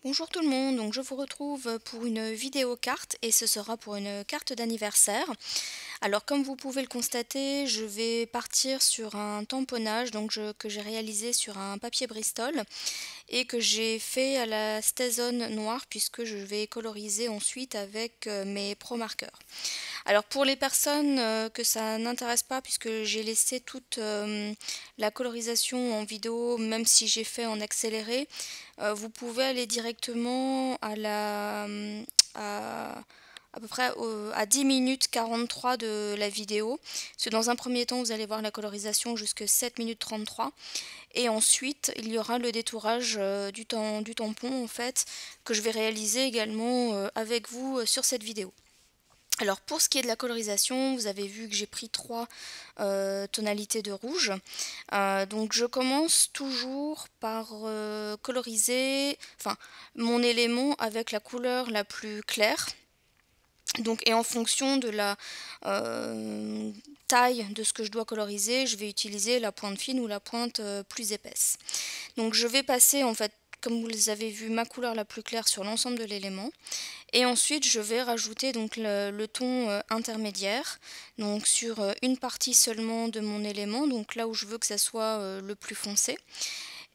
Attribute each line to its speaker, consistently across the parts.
Speaker 1: Bonjour tout le monde, donc je vous retrouve pour une vidéo carte et ce sera pour une carte d'anniversaire. Alors comme vous pouvez le constater, je vais partir sur un tamponnage que j'ai réalisé sur un papier Bristol et que j'ai fait à la StazOn noire puisque je vais coloriser ensuite avec mes Pro Markers. Alors pour les personnes que ça n'intéresse pas, puisque j'ai laissé toute la colorisation en vidéo, même si j'ai fait en accéléré, vous pouvez aller directement à, à peu près à 10 minutes 43 de la vidéo. Parce que dans un premier temps, vous allez voir la colorisation jusqu'à 7 minutes 33. Et ensuite, il y aura le détourage du tampon en fait, que je vais réaliser également avec vous sur cette vidéo. Alors pour ce qui est de la colorisation, vous avez vu que j'ai pris trois tonalités de rouge. Donc je commence toujours par coloriser mon élément avec la couleur la plus claire. Donc, et en fonction de la taille de ce que je dois coloriser, je vais utiliser la pointe fine ou la pointe plus épaisse. Donc je vais passer en fait, comme vous avez vu, ma couleur la plus claire sur l'ensemble de l'élément. Et ensuite, je vais rajouter donc le ton intermédiaire, donc sur une partie seulement de mon élément, donc là où je veux que ça soit le plus foncé.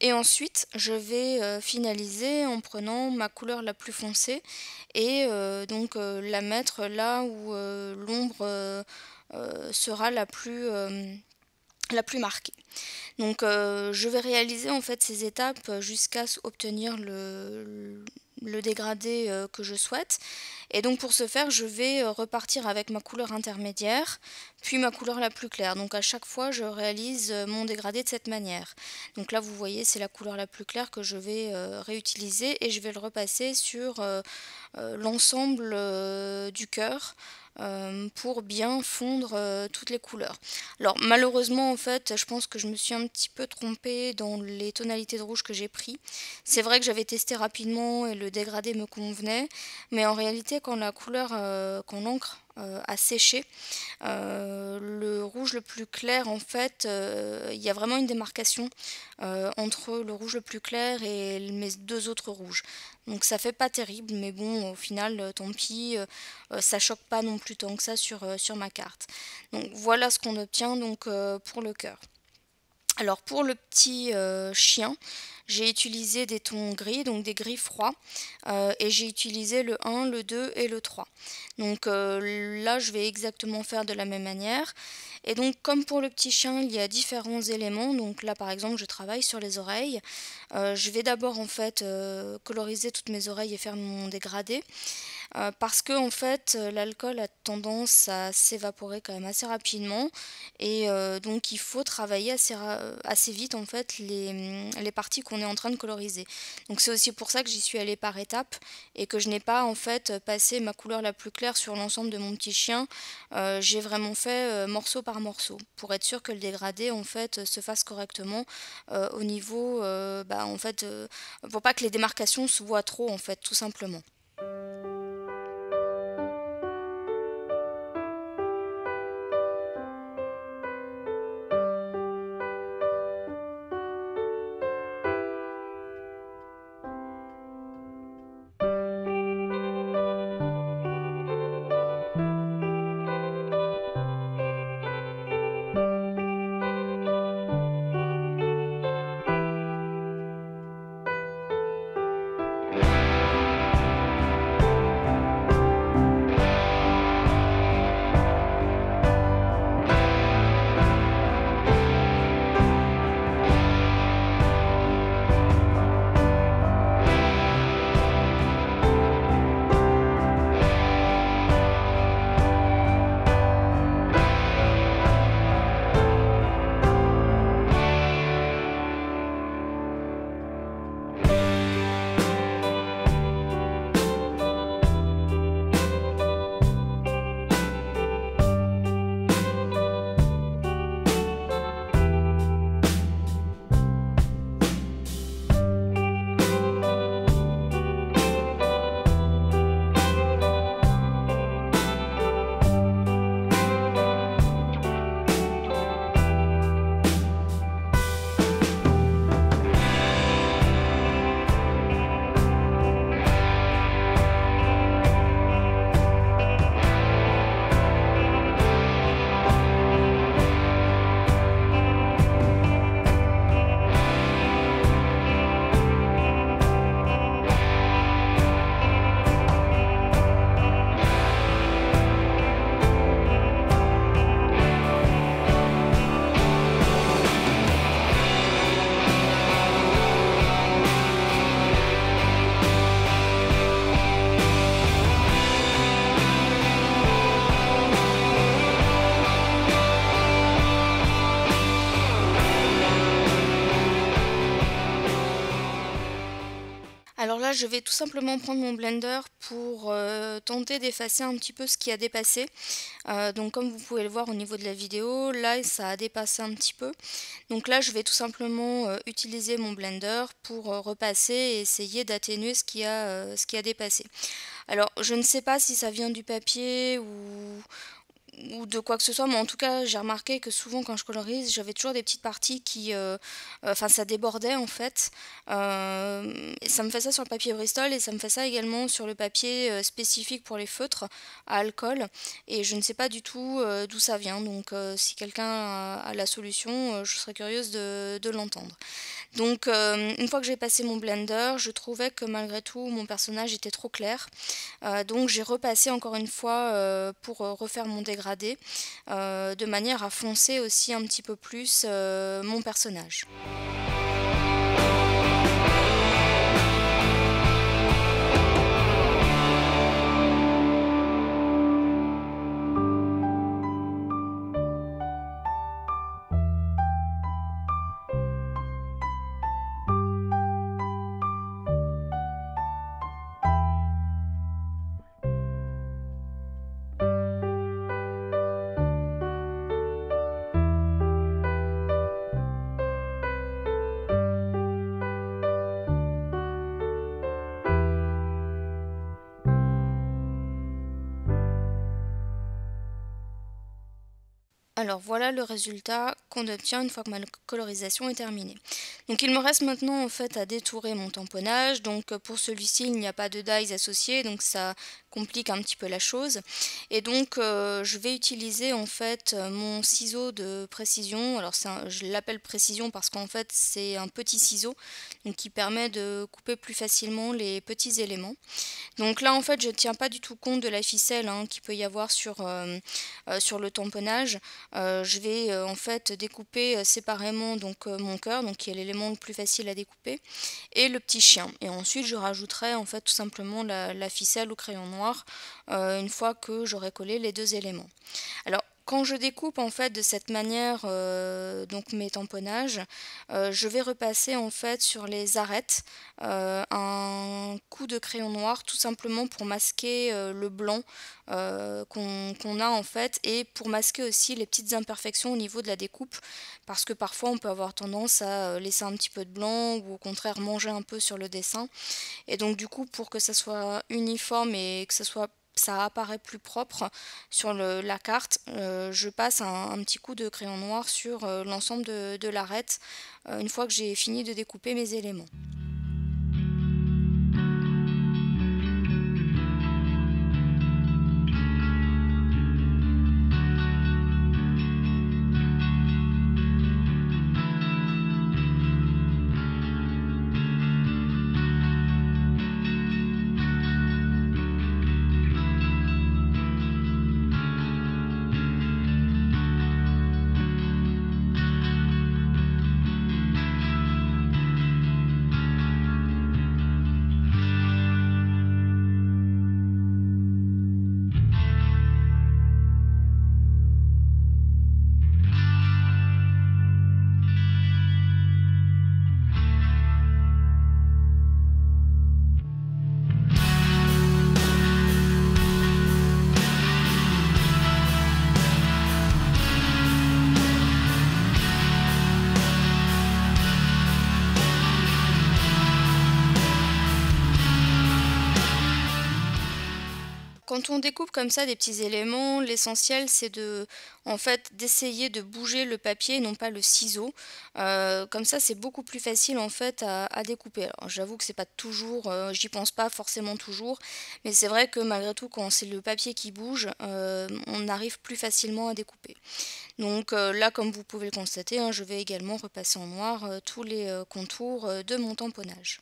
Speaker 1: Et ensuite, je vais finaliser en prenant ma couleur la plus foncée et la mettre là où l'ombre sera la plus marquée. Donc je vais réaliser en fait ces étapes jusqu'à obtenir le dégradé que je souhaite. Et donc pour ce faire, je vais repartir avec ma couleur intermédiaire, puis ma couleur la plus claire. Donc à chaque fois, je réalise mon dégradé de cette manière. Donc là, vous voyez, c'est la couleur la plus claire que je vais réutiliser et je vais le repasser sur l'ensemble du cœur pour bien fondre toutes les couleurs. Alors malheureusement en fait je pense que je me suis un petit peu trompée dans les tonalités de rouge que j'ai pris. C'est vrai que j'avais testé rapidement et le dégradé me convenait, mais en réalité quand quand l'encre a séché, le rouge le plus clair en fait, il y a vraiment une démarcation entre le rouge le plus clair et mes deux autres rouges. Donc ça fait pas terrible, mais bon, au final, tant pis, ça choque pas non plus tant que ça sur ma carte. Donc voilà ce qu'on obtient pour le cœur. Alors pour le petit chien, j'ai utilisé des tons gris, donc des gris froids, et j'ai utilisé le 1, le 2 et le 3. Donc là, je vais exactement faire de la même manière. Et donc comme pour le petit chien, il y a différents éléments. Donc là, par exemple, je travaille sur les oreilles. Je vais d'abord en fait coloriser toutes mes oreilles et faire mon dégradé. Parce que en fait l'alcool a tendance à s'évaporer quand même assez rapidement et donc il faut travailler assez vite en fait les parties qu'on est en train de coloriser. Donc c'est aussi pour ça que j'y suis allée par étapes et que je n'ai pas en fait passé ma couleur la plus claire sur l'ensemble de mon petit chien. J'ai vraiment fait morceau par morceau pour être sûr que le dégradé en fait se fasse correctement au niveau pour pas que les démarcations se voient trop en fait tout simplement. je vais tout simplement prendre mon blender pour tenter d'effacer un petit peu ce qui a dépassé. Donc comme vous pouvez le voir au niveau de la vidéo, là ça a dépassé un petit peu. Donc là je vais tout simplement utiliser mon blender pour repasser et essayer d'atténuer ce qui a dépassé. Alors je ne sais pas si ça vient du papier ou de quoi que ce soit, mais en tout cas j'ai remarqué que souvent quand je colorise j'avais toujours des petites parties qui enfin ça débordait en fait. Et ça me fait ça sur le papier Bristol et ça me fait ça également sur le papier spécifique pour les feutres à alcool, et je ne sais pas du tout d'où ça vient, donc si quelqu'un a la solution, je serais curieuse de l'entendre. Donc une fois que j'ai passé mon blender, je trouvais que malgré tout mon personnage était trop clair, donc j'ai repassé encore une fois pour refaire mon dégradé, de manière à foncer aussi un petit peu plus mon personnage. Alors voilà le résultat qu'on obtient une fois que ma colorisation est terminée. Donc il me reste maintenant en fait à détourer mon tamponnage. Donc pour celui-ci il n'y a pas de dies associé, donc ça complique un petit peu la chose. Et donc je vais utiliser en fait mon ciseau de précision. Alors je l'appelle précision parce qu'en fait c'est un petit ciseau donc qui permet de couper plus facilement les petits éléments. Donc là en fait je ne tiens pas du tout compte de la ficelle qu'il peut y avoir sur le tamponnage. Je vais en fait découper séparément donc mon cœur, donc qui est l'élément le plus facile à découper, et le petit chien. Et ensuite je rajouterai en fait tout simplement la ficelle au crayon noir une fois que j'aurai collé les deux éléments. Alors quand je découpe en fait de cette manière donc mes tamponnages, je vais repasser en fait sur les arêtes un coup de crayon noir tout simplement pour masquer le blanc qu'on a en fait, et pour masquer aussi les petites imperfections au niveau de la découpe, parce que parfois on peut avoir tendance à laisser un petit peu de blanc ou au contraire manger un peu sur le dessin, et donc du coup pour que ça soit uniforme et que ça apparaît plus propre sur la carte, je passe un petit coup de crayon noir sur l'ensemble de l'arête une fois que j'ai fini de découper mes éléments. Quand on découpe comme ça des petits éléments, l'essentiel c'est d'essayer de bouger le papier et non pas le ciseau. Comme ça c'est beaucoup plus facile en fait à découper. Alors j'avoue que c'est pas toujours, j'y pense pas forcément toujours, mais c'est vrai que malgré tout quand c'est le papier qui bouge, on arrive plus facilement à découper. Donc là comme vous pouvez le constater, je vais également repasser en noir tous les contours de mon tamponnage.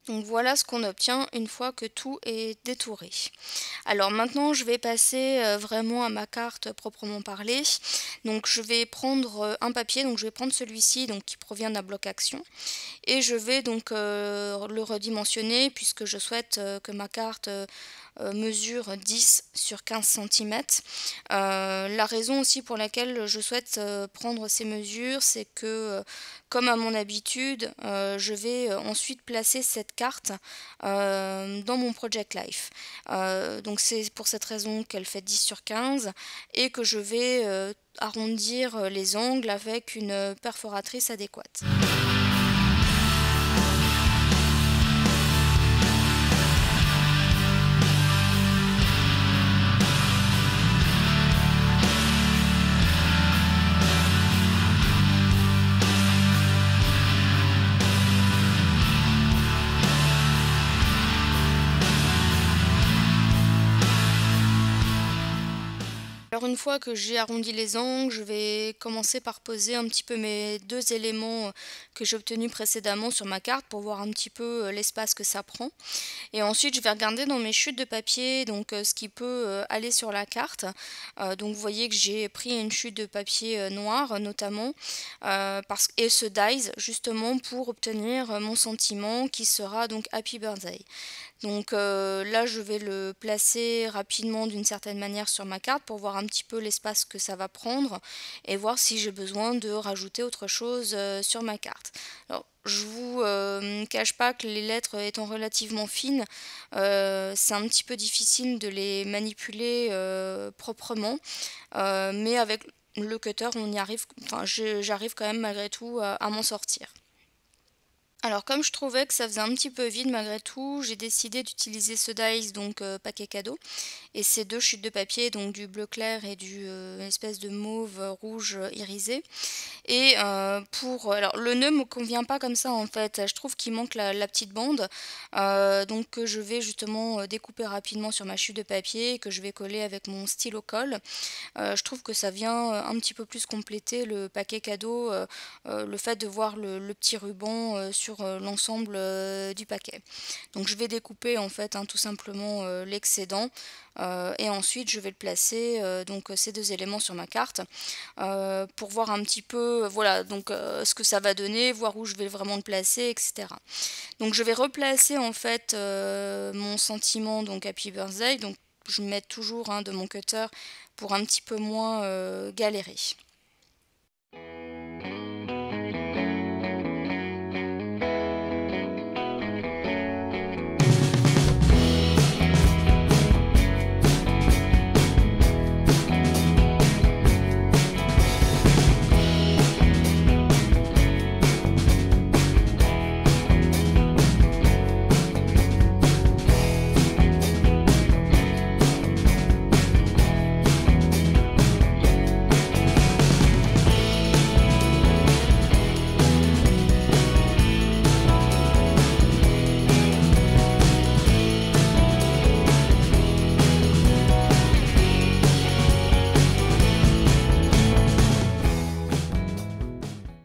Speaker 1: Donc Donc voilà ce qu'on obtient une fois que tout est détouré. Alors maintenant je vais passer vraiment à ma carte proprement parler. Donc je vais prendre un papier, donc je vais prendre celui-ci donc qui provient d'un bloc action et je vais donc le redimensionner puisque je souhaite que ma carte mesure 10 sur 15 cm. La raison aussi pour laquelle je souhaite prendre ces mesures, c'est que comme à mon habitude, je vais ensuite placer cette carte dans mon Project Life. Donc c'est pour cette raison qu'elle fait 10 sur 15 et que je vais arrondir les angles avec une perforatrice adéquate. Alors une fois que j'ai arrondi les angles, je vais commencer par poser un petit peu mes deux éléments que j'ai obtenus précédemment sur ma carte pour voir un petit peu l'espace que ça prend. Et ensuite je vais regarder dans mes chutes de papier donc ce qui peut aller sur la carte. Donc vous voyez que j'ai pris une chute de papier noir notamment et ce dies justement pour obtenir mon sentiment qui sera donc Happy Birthday. Donc là je vais le placer rapidement d'une certaine manière sur ma carte pour voir un petit peu l'espace que ça va prendre et voir si j'ai besoin de rajouter autre chose sur ma carte. Alors je vous cache pas que les lettres étant relativement fines, c'est un petit peu difficile de les manipuler proprement, mais avec le cutter on y arrive, enfin j'arrive quand même malgré tout à m'en sortir. Alors comme je trouvais que ça faisait un petit peu vide malgré tout, j'ai décidé d'utiliser ce dies donc paquet cadeau et ces deux chutes de papier donc du bleu clair et du espèce de mauve rouge irisé. Et alors le nœud me convient pas comme ça en fait, je trouve qu'il manque la petite bande donc que je vais justement découper rapidement sur ma chute de papier et que je vais coller avec mon stylo colle. Je trouve que ça vient un petit peu plus compléter le paquet cadeau, le fait de voir le petit ruban sur l'ensemble du paquet. Donc je vais découper en fait tout simplement l'excédent et ensuite je vais le placer donc ces deux éléments sur ma carte pour voir un petit peu voilà donc ce que ça va donner, voir où je vais vraiment le placer, etc. Donc je vais replacer en fait mon sentiment donc Happy Birthday, donc je mets toujours de mon cutter pour un petit peu moins galérer.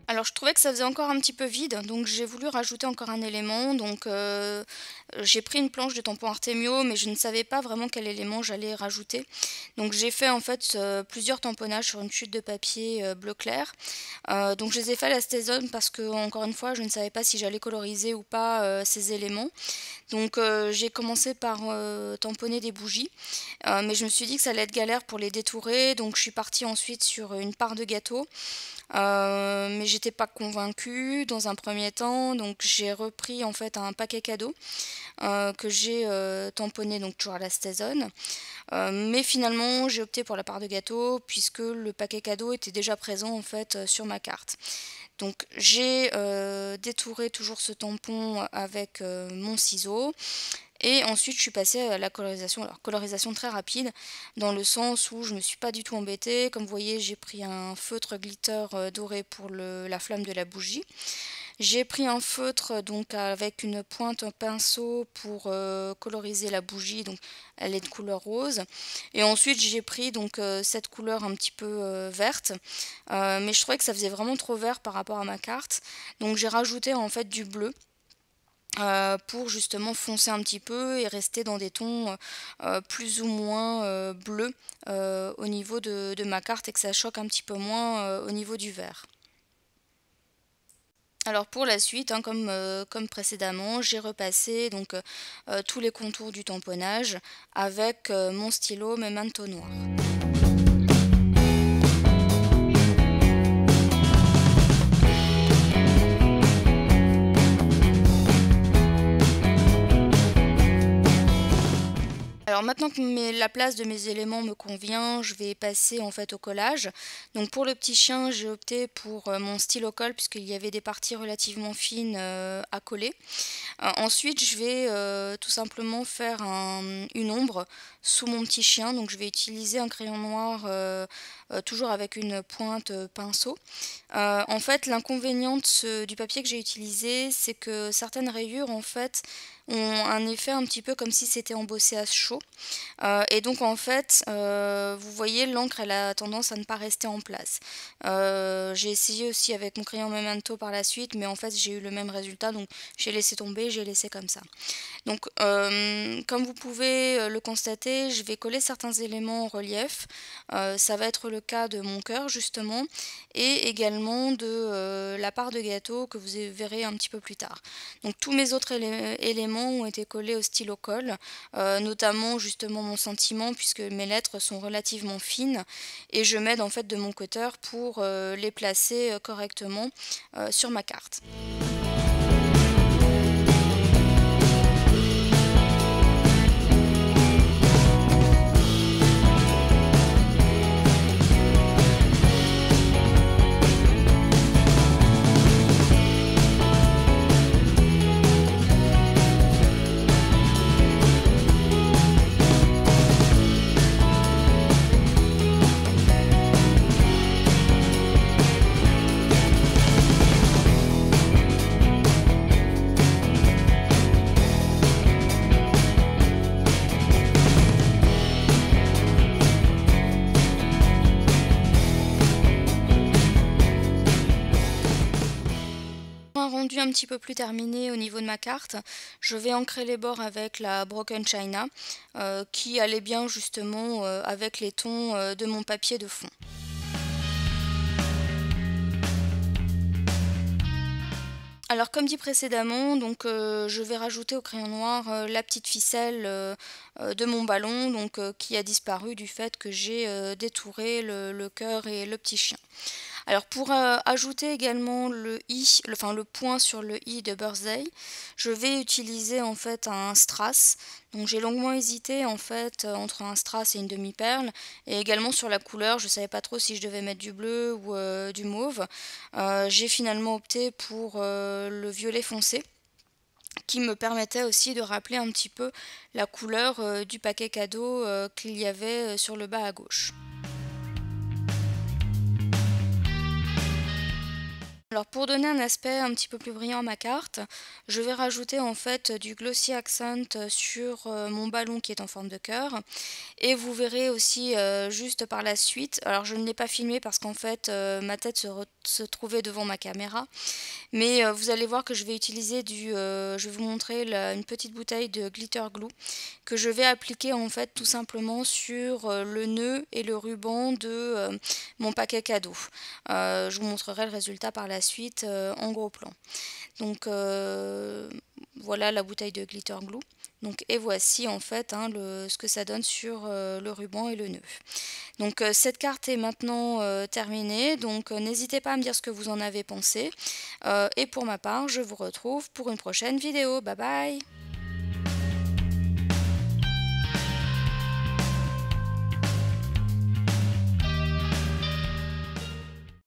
Speaker 1: Alors je trouvais que ça faisait encore un petit peu vide, donc j'ai voulu rajouter encore un élément. Donc j'ai pris une planche de tampon Artemio, mais je ne savais pas vraiment quel élément j'allais rajouter. Donc j'ai fait en fait plusieurs tamponnages sur une chute de papier bleu clair. Donc je les ai fait à la Stézone parce que encore une fois je ne savais pas si j'allais coloriser ou pas ces éléments. Donc j'ai commencé par tamponner des bougies, mais je me suis dit que ça allait être galère pour les détourer, donc je suis partie ensuite sur une part de gâteau. Mais j'étais pas convaincue dans un premier temps, donc j'ai repris en fait un paquet cadeau que j'ai tamponné donc toujours à la Stézone. Mais finalement j'ai opté pour la part de gâteau puisque le paquet cadeau était déjà présent en fait sur ma carte. Donc j'ai détouré toujours ce tampon avec mon ciseau. Et ensuite je suis passée à la colorisation, alors colorisation très rapide, dans le sens où je ne me suis pas du tout embêtée. Comme vous voyez j'ai pris un feutre glitter doré pour la flamme de la bougie. J'ai pris un feutre donc avec une pointe, un pinceau pour coloriser la bougie, donc elle est de couleur rose. Et ensuite j'ai pris donc cette couleur un petit peu verte, mais je trouvais que ça faisait vraiment trop vert par rapport à ma carte. Donc j'ai rajouté en fait du bleu. pour justement foncer un petit peu et rester dans des tons plus ou moins bleus au niveau de ma carte et que ça choque un petit peu moins au niveau du vert. Alors pour la suite, hein, comme précédemment, j'ai repassé donc tous les contours du tamponnage avec mon stylo Memento noir. Alors maintenant que la place de mes éléments me convient, je vais passer en fait au collage. Donc pour le petit chien, j'ai opté pour mon stylo colle puisqu'il y avait des parties relativement fines à coller. Ensuite, je vais tout simplement faire une ombre sous mon petit chien. Donc je vais utiliser un crayon noir toujours avec une pointe pinceau. En fait, l'inconvénient du papier que j'ai utilisé, c'est que certaines rayures en fait ont un effet un petit peu comme si c'était embossé à chaud. Et donc en fait, vous voyez, l'encre elle a tendance à ne pas rester en place. J'ai essayé aussi avec mon crayon Memento par la suite, mais en fait j'ai eu le même résultat, donc j'ai laissé tomber, j'ai laissé comme ça. Donc comme vous pouvez le constater, je vais coller certains éléments en relief. Ça va être le cas de mon cœur justement, et également de la part de gâteau que vous verrez un petit peu plus tard. Donc tous mes autres éléments ont été collés au stylo colle, notamment justement mon sentiment puisque mes lettres sont relativement fines et je m'aide en fait de mon cutter pour les placer correctement sur ma carte. Un rendu un petit peu plus terminé au niveau de ma carte, je vais ancrer les bords avec la Broken China qui allait bien justement avec les tons de mon papier de fond. Alors comme dit précédemment, donc je vais rajouter au crayon noir la petite ficelle de mon ballon donc qui a disparu du fait que j'ai détouré le cœur et le petit chien. Alors pour ajouter également le point sur le i de birthday, je vais utiliser en fait un strass. Donc j'ai longuement hésité en fait entre un strass et une demi-perle, et également sur la couleur, je ne savais pas trop si je devais mettre du bleu ou du mauve. J'ai finalement opté pour le violet foncé, qui me permettait aussi de rappeler un petit peu la couleur du paquet cadeau qu'il y avait sur le bas à gauche. Alors pour donner un aspect un petit peu plus brillant à ma carte, je vais rajouter en fait du glossy accent sur mon ballon qui est en forme de cœur, et vous verrez aussi juste par la suite, alors je ne l'ai pas filmé parce qu'en fait ma tête se trouvait devant ma caméra, mais vous allez voir que je vais utiliser je vais vous montrer une petite bouteille de glitter glue que je vais appliquer en fait tout simplement sur le nœud et le ruban de mon paquet cadeau. Je vous montrerai le résultat par la suite en gros plan. Donc voilà la bouteille de glitter glue. Donc, et voici en fait hein, ce que ça donne sur le ruban et le nœud. Donc cette carte est maintenant terminée, donc n'hésitez pas à me dire ce que vous en avez pensé. Et pour ma part, je vous retrouve pour une prochaine vidéo. Bye bye!